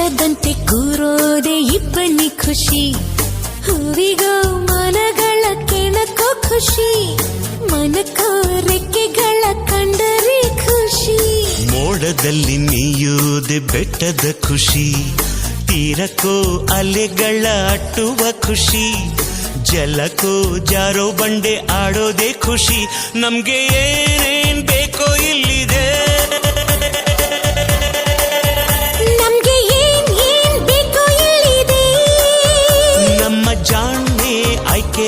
ಬೆಟ್ಟದಂತೆ ಕೂರೋದೆ ಇಬ್ಬನಿ ಖುಷಿ, ಹೂವಿಗೋ ಮನಗಳ ಕೆಣಕೋ ಖುಷಿ, ಮನಕೋ ರೆಕ್ಕೆಗಳ ಕಂಡರೆ ಖುಷಿ. ಮೋಡದಲ್ಲಿ ನೀಯೋದೆ ಬೆಟ್ಟದ ಖುಷಿ, ತೀರಕ್ಕೋ ಅಲೆಗಳ ಅಟ್ಟುವ ಖುಷಿ, ಜಲಕ್ಕೋ ಜಾರೋ ಬಂಡೆ ಆಡೋದೆ ಖುಷಿ. ನಮ್ಗೆ ಏನೇನ್ ಬೇಕೋ ಇಲ್ಲಿದೆ, ನಮ್ಗೆ ಏನ್ ಬೇಕೋ ಇಲ್ಲಿದೆ, ನಮ್ಮ ಜಾಣ್ಮೆ ಆಯ್ಕೆ.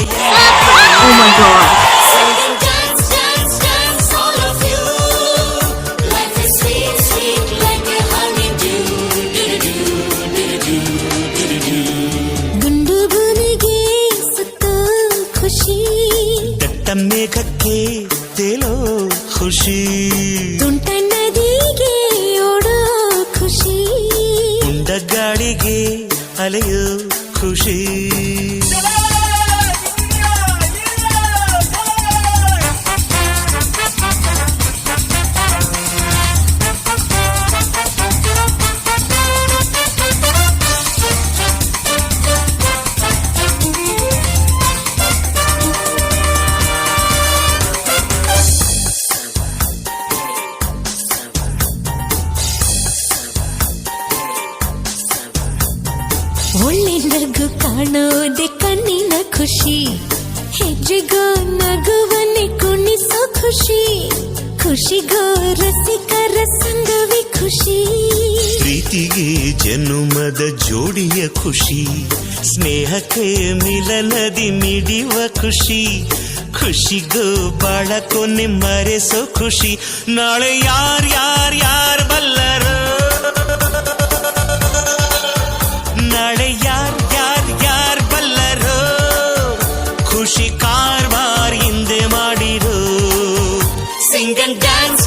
ಗುಂಡು ಗುನಿಗೆ ಸುತ್ತೋ ಖುಷಿ, ದಟ್ಟ ಮೇಘಕ್ಕೆ ತೇಲೋ ಖುಷಿ, ತುಂಟ ನದಿಗೆ ಓಡೋ ಖುಷಿ, ಉಂಡ ಗಾಳಿಗೆ ಅಲೆಯೋ ಖುಷಿ. ಒಳ್ಳೆನರ್ಗು ಕಾಣೋದೆ ಕಣ್ಣಿನ ಖುಷಿ, ಹೆಜ್ಜೆಗೋ ನಗುವನ್ನೇ ಕುಣಿಸೋ ಖುಷಿ, ಖುಷಿಗೋ ರಸಿಕರ ಸಂಗವೇ ಖುಷಿ. ಪ್ರೀತಿಗೆ ಜನುಮದ ಜೋಡಿಯ ಖುಷಿ, ಸ್ನೇಹಕ್ಕೆ ಮಿಲನದಿ ಮಿಡಿಯುವ ಖುಷಿ, ಖುಷಿಗೋ ಬಾಳ ಕೊನೆ ಮರೆಸೋ ಖುಷಿ. ನಾಳೆ ಯಾರ್ ಬಲ್ಲರೋ, ನಾಳೆ ಯಾರ್ ಬಲ್ಲರೋ, ಖುಷಿ ಕಾರ್ಬಾರ್ ಹಿಂದೆ ಮಾಡಿರೋ. Singh and dance